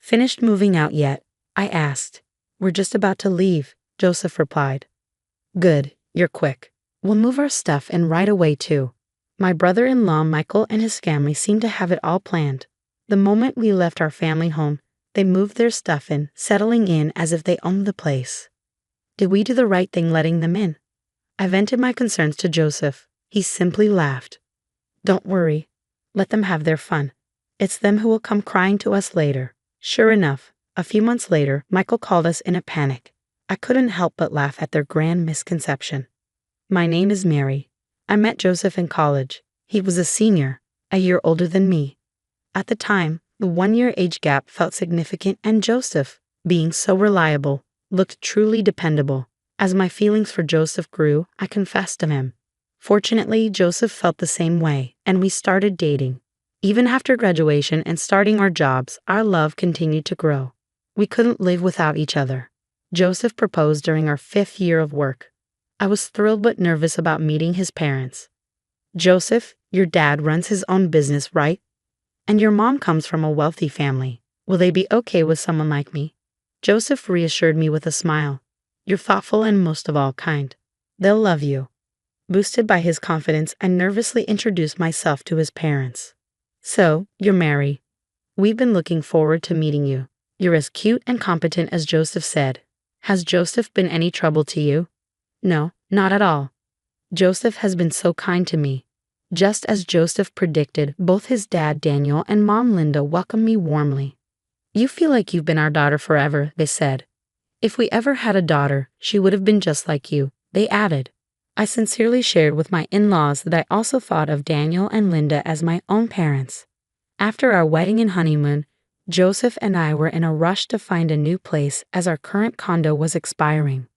Finished moving out yet? I asked. We're just about to leave, Joseph replied. Good, you're quick. We'll move our stuff in right away too. My brother-in-law Michael and his family seemed to have it all planned. The moment we left our family home, they moved their stuff in, settling in as if they owned the place. Did we do the right thing letting them in? I vented my concerns to Joseph. He simply laughed. Don't worry. Let them have their fun. It's them who will come crying to us later. Sure enough, a few months later, Michael called us in a panic. I couldn't help but laugh at their grand misconception. My name is Mary. I met Joseph in college. He was a senior, a year older than me. At the time, the 1-year age gap felt significant, and Joseph, being so reliable, looked truly dependable. As my feelings for Joseph grew, I confessed to him. Fortunately, Joseph felt the same way, and we started dating. Even after graduation and starting our jobs, our love continued to grow. We couldn't live without each other. Joseph proposed during our 5th year of work. I was thrilled but nervous about meeting his parents. Joseph, your dad runs his own business, right? And your mom comes from a wealthy family. Will they be okay with someone like me? Joseph reassured me with a smile. You're thoughtful and most of all kind. They'll love you. Boosted by his confidence, I nervously introduced myself to his parents. So, you're Mary. We've been looking forward to meeting you. You're as cute and competent as Joseph said. Has Joseph been any trouble to you? No, not at all. Joseph has been so kind to me. Just as Joseph predicted, both his dad Daniel and mom Linda welcomed me warmly. You feel like you've been our daughter forever, they said. If we ever had a daughter, she would have been just like you, they added. I sincerely shared with my in-laws that I also thought of Daniel and Linda as my own parents. After our wedding and honeymoon, Joseph and I were in a rush to find a new place as our current condo was expiring.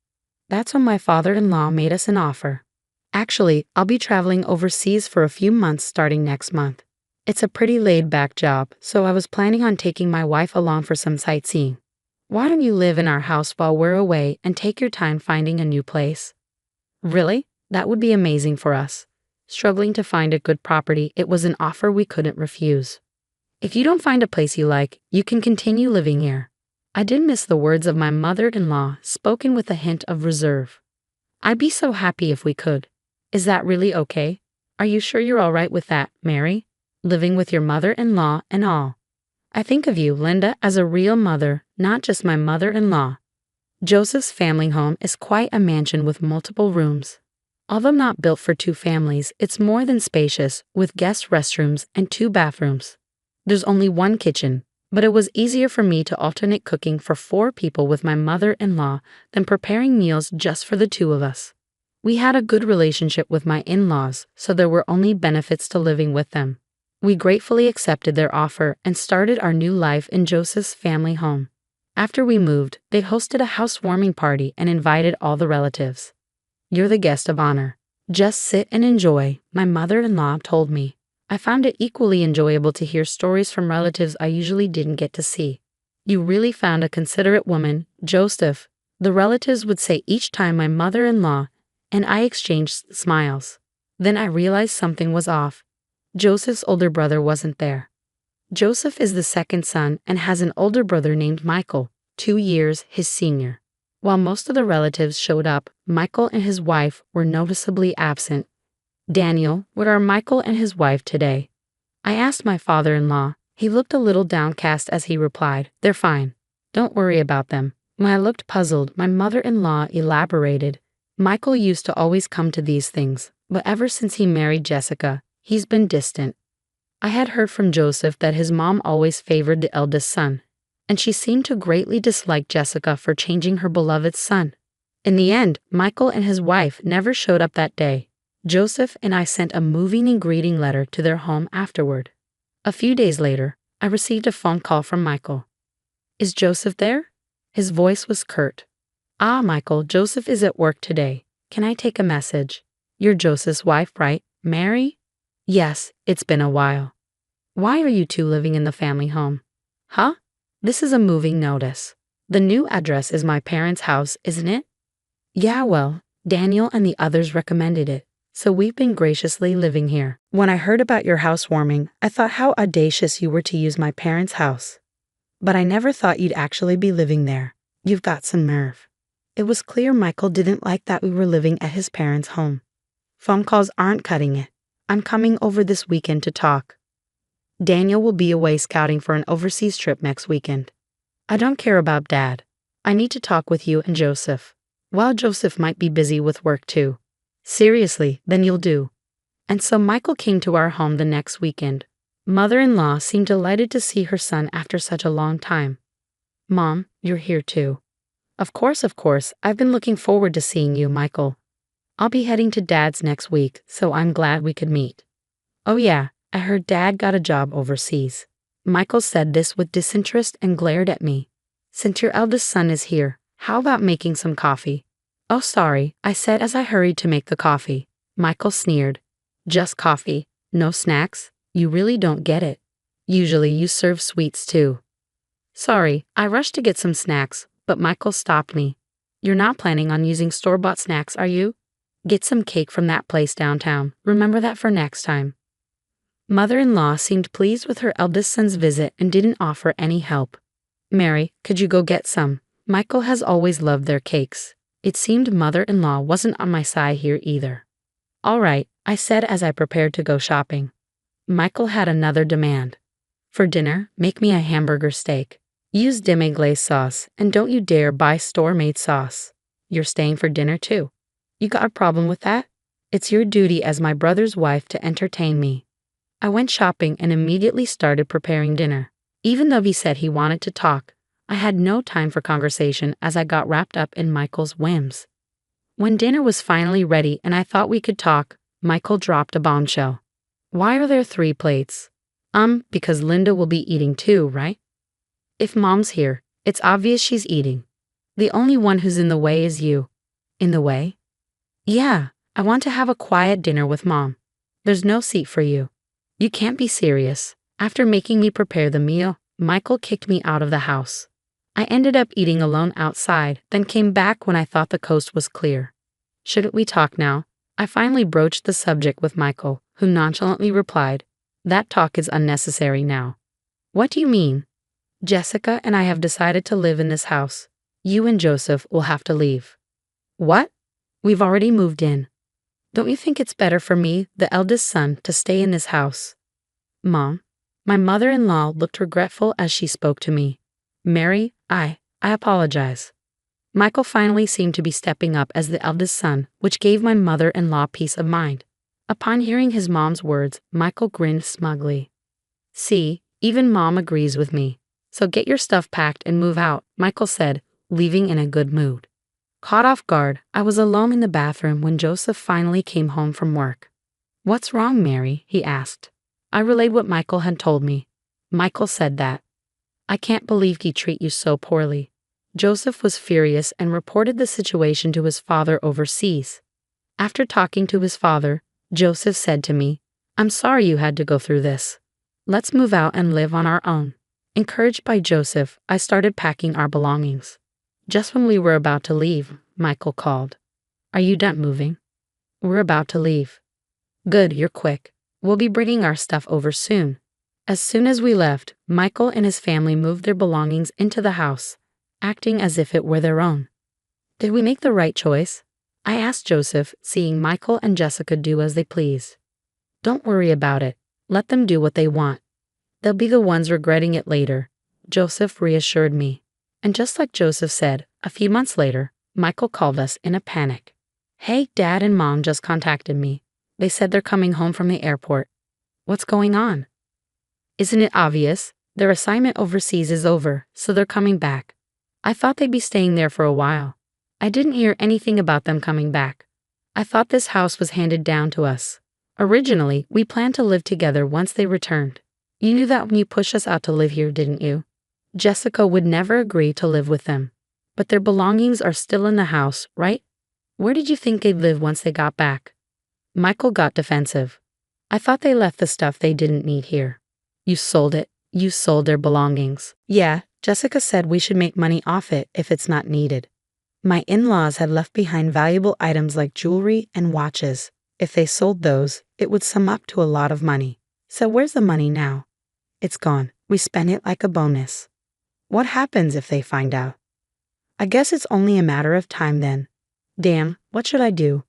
That's when my father-in-law made us an offer. Actually, I'll be traveling overseas for a few months starting next month. It's a pretty laid-back job, so I was planning on taking my wife along for some sightseeing. Why don't you live in our house while we're away and take your time finding a new place? Really? That would be amazing for us. Struggling to find a good property, it was an offer we couldn't refuse. If you don't find a place you like, you can continue living here. I did miss the words of my mother-in-law, spoken with a hint of reserve. I'd be so happy if we could. Is that really okay? Are you sure you're all right with that, Mary? Living with your mother-in-law and all. I think of you, Linda, as a real mother, not just my mother-in-law. Joseph's family home is quite a mansion with multiple rooms. Although not built for 2 families, it's more than spacious, with guest restrooms and 2 bathrooms. There's only 1 kitchen, but it was easier for me to alternate cooking for 4 people with my mother-in-law than preparing meals just for the 2 of us. We had a good relationship with my in-laws, so there were only benefits to living with them. We gratefully accepted their offer and started our new life in Joseph's family home. After we moved, they hosted a housewarming party and invited all the relatives. You're the guest of honor. Just sit and enjoy, my mother-in-law told me. I found it equally enjoyable to hear stories from relatives I usually didn't get to see. You really found a considerate woman, Joseph, the relatives would say each time my mother-in-law and I exchanged smiles. Then I realized something was off. Joseph's older brother wasn't there. Joseph is the 2nd son and has an older brother named Michael, 2 years his senior. While most of the relatives showed up, Michael and his wife were noticeably absent. Daniel, where are Michael and his wife today? I asked my father-in-law. He looked a little downcast as he replied, They're fine. Don't worry about them. When I looked puzzled, my mother-in-law elaborated. Michael used to always come to these things, but ever since he married Jessica, he's been distant. I had heard from Joseph that his mom always favored the eldest son, and she seemed to greatly dislike Jessica for changing her beloved son. In the end, Michael and his wife never showed up that day. Joseph and I sent a moving and greeting letter to their home afterward. A few days later, I received a phone call from Michael. Is Joseph there? His voice was curt. Michael, Joseph is at work today. Can I take a message? You're Joseph's wife, right, Mary? Yes, it's been a while. Why are you 2 living in the family home? Huh? This is a moving notice. The new address is my parents' house, isn't it? Yeah, well, Daniel and the others recommended it, so we've been graciously living here. When I heard about your housewarming, I thought how audacious you were to use my parents' house. But I never thought you'd actually be living there. You've got some nerve. It was clear Michael didn't like that we were living at his parents' home. Phone calls aren't cutting it. I'm coming over this weekend to talk. Daniel will be away scouting for an overseas trip next weekend. I don't care about Dad. I need to talk with you and Joseph. Well, Joseph might be busy with work too. Seriously, then you'll do. And so Michael came to our home the next weekend. Mother-in-law seemed delighted to see her son after such a long time. Mom, you're here too. Of course, I've been looking forward to seeing you, Michael. I'll be heading to Dad's next week, so I'm glad we could meet. Oh yeah, I heard Dad got a job overseas. Michael said this with disinterest and glared at me. Since your eldest son is here, how about making some coffee? Oh sorry, I said as I hurried to make the coffee. Michael sneered. Just coffee, no snacks? You really don't get it. Usually you serve sweets too. Sorry, I rushed to get some snacks, but Michael stopped me. You're not planning on using store-bought snacks, are you? Get some cake from that place downtown. Remember that for next time. Mother-in-law seemed pleased with her eldest son's visit and didn't offer any help. Mary, could you go get some? Michael has always loved their cakes. It seemed mother-in-law wasn't on my side here either. All right, I said as I prepared to go shopping. Michael had another demand. For dinner, make me a hamburger steak. Use demi-glace sauce, and don't you dare buy store-made sauce. You're staying for dinner too. You got a problem with that? It's your duty as my brother's wife to entertain me. I went shopping and immediately started preparing dinner. Even though he said he wanted to talk, I had no time for conversation as I got wrapped up in Michael's whims. When dinner was finally ready and I thought we could talk, Michael dropped a bombshell. Why are there 3 plates? Because Linda will be eating too, right? If Mom's here, it's obvious she's eating. The only one who's in the way is you. In the way? Yeah, I want to have a quiet dinner with Mom. There's no seat for you. You can't be serious. After making me prepare the meal, Michael kicked me out of the house. I ended up eating alone outside, then came back when I thought the coast was clear. Shouldn't we talk now? I finally broached the subject with Michael, who nonchalantly replied, That talk is unnecessary now. What do you mean? Jessica and I have decided to live in this house. You and Joseph will have to leave. What? We've already moved in. Don't you think it's better for me, the eldest son, to stay in this house? Mom, my mother-in-law looked regretful as she spoke to me. Mary, I apologize. Michael finally seemed to be stepping up as the eldest son, which gave my mother-in-law peace of mind. Upon hearing his mom's words, Michael grinned smugly. See, even Mom agrees with me. So get your stuff packed and move out, Michael said, leaving in a good mood. Caught off guard, I was alone in the bathroom when Joseph finally came home from work. What's wrong, Mary? He asked. I relayed what Michael had told me. Michael said that. I can't believe he treated you so poorly. Joseph was furious and reported the situation to his father overseas. After talking to his father, Joseph said to me, I'm sorry you had to go through this. Let's move out and live on our own. Encouraged by Joseph, I started packing our belongings. Just when we were about to leave, Michael called. Are you done moving? We're about to leave. Good, you're quick. We'll be bringing our stuff over soon. As soon as we left, Michael and his family moved their belongings into the house, acting as if it were their own. Did we make the right choice? I asked Joseph, seeing Michael and Jessica do as they please. Don't worry about it. Let them do what they want. They'll be the ones regretting it later, Joseph reassured me. And just like Joseph said, a few months later, Michael called us in a panic. Hey, Dad and Mom just contacted me. They said they're coming home from the airport. What's going on? Isn't it obvious? Their assignment overseas is over, so they're coming back. I thought they'd be staying there for a while. I didn't hear anything about them coming back. I thought this house was handed down to us. Originally, we planned to live together once they returned. You knew that when you pushed us out to live here, didn't you? Jessica would never agree to live with them. But their belongings are still in the house, right? Where did you think they'd live once they got back? Michael got defensive. I thought they left the stuff they didn't need here. You sold it. You sold their belongings. Yeah, Jessica said we should make money off it if it's not needed. My in-laws had left behind valuable items like jewelry and watches. If they sold those, it would sum up to a lot of money. So where's the money now? It's gone. We spent it like a bonus. What happens if they find out? I guess it's only a matter of time then. Damn, what should I do?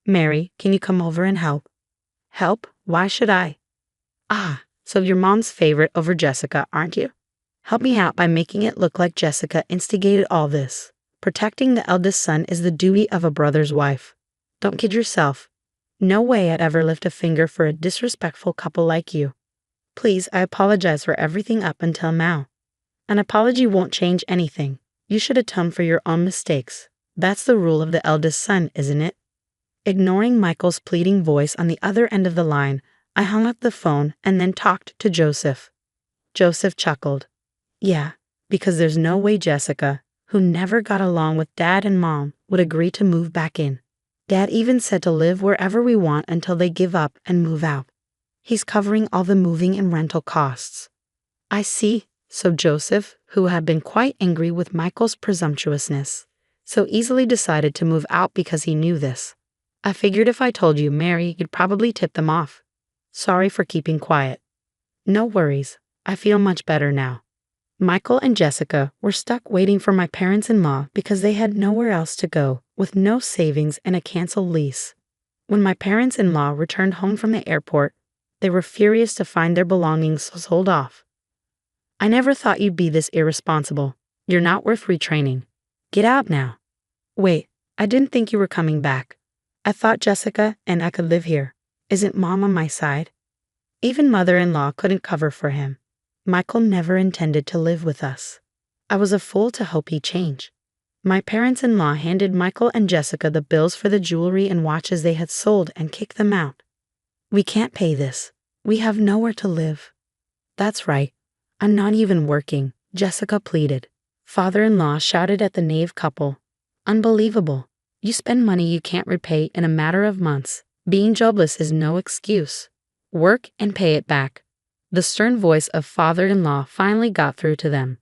Mary, can you come over and help? Help? Why should I? Ah, so you're mom's favorite over Jessica, aren't you? Help me out by making it look like Jessica instigated all this. Protecting the eldest son is the duty of a brother's wife. Don't kid yourself. No way I'd ever lift a finger for a disrespectful couple like you. Please, I apologize for everything up until now. An apology won't change anything. You should atone for your own mistakes. That's the rule of the eldest son, isn't it? Ignoring Michael's pleading voice on the other end of the line, I hung up the phone and then talked to Joseph. Joseph chuckled. Yeah, because there's no way Jessica, who never got along with Dad and Mom, would agree to move back in. Dad even said to live wherever we want until they give up and move out. He's covering all the moving and rental costs. I see. So Joseph, who had been quite angry with Michael's presumptuousness, so easily decided to move out because he knew this. I figured if I told you, Mary, you'd probably tip them off. Sorry for keeping quiet. No worries. I feel much better now. Michael and Jessica were stuck waiting for my parents-in-law because they had nowhere else to go, with no savings and a canceled lease. When my parents-in-law returned home from the airport, they were furious to find their belongings sold off. I never thought you'd be this irresponsible. You're not worth retraining. Get out now. Wait, I didn't think you were coming back. I thought Jessica and I could live here. Isn't Mom on my side? Even mother-in-law couldn't cover for him. Michael never intended to live with us. I was a fool to hope he'd change. My parents-in-law handed Michael and Jessica the bills for the jewelry and watches they had sold and kicked them out. We can't pay this. We have nowhere to live. That's right. I'm not even working, Jessica pleaded. Father-in-law shouted at the knave couple. Unbelievable. You spend money you can't repay in a matter of months. Being jobless is no excuse. Work and pay it back. The stern voice of father-in-law finally got through to them.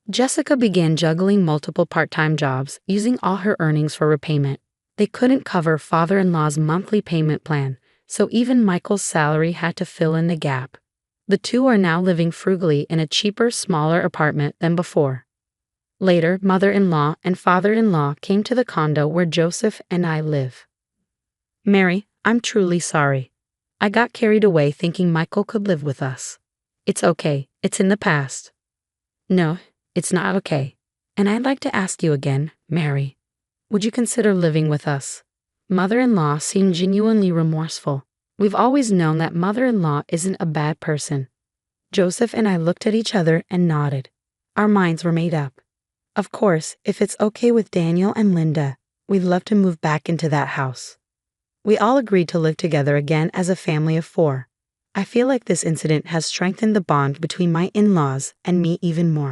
Jessica began juggling multiple part-time jobs, using all her earnings for repayment. They couldn't cover father-in-law's monthly payment plan, so even Michael's salary had to fill in the gap. The two are now living frugally in a cheaper, smaller apartment than before. Later, mother-in-law and father-in-law came to the condo where Joseph and I live. Mary, I'm truly sorry. I got carried away thinking Michael could live with us. It's okay. It's in the past. No, it's not okay. And I'd like to ask you again, Mary. Would you consider living with us? Mother-in-law seemed genuinely remorseful. We've always known that mother-in-law isn't a bad person. Joseph and I looked at each other and nodded. Our minds were made up. Of course, if it's okay with Daniel and Linda, we'd love to move back into that house. We all agreed to live together again as a family of 4. I feel like this incident has strengthened the bond between my in-laws and me even more.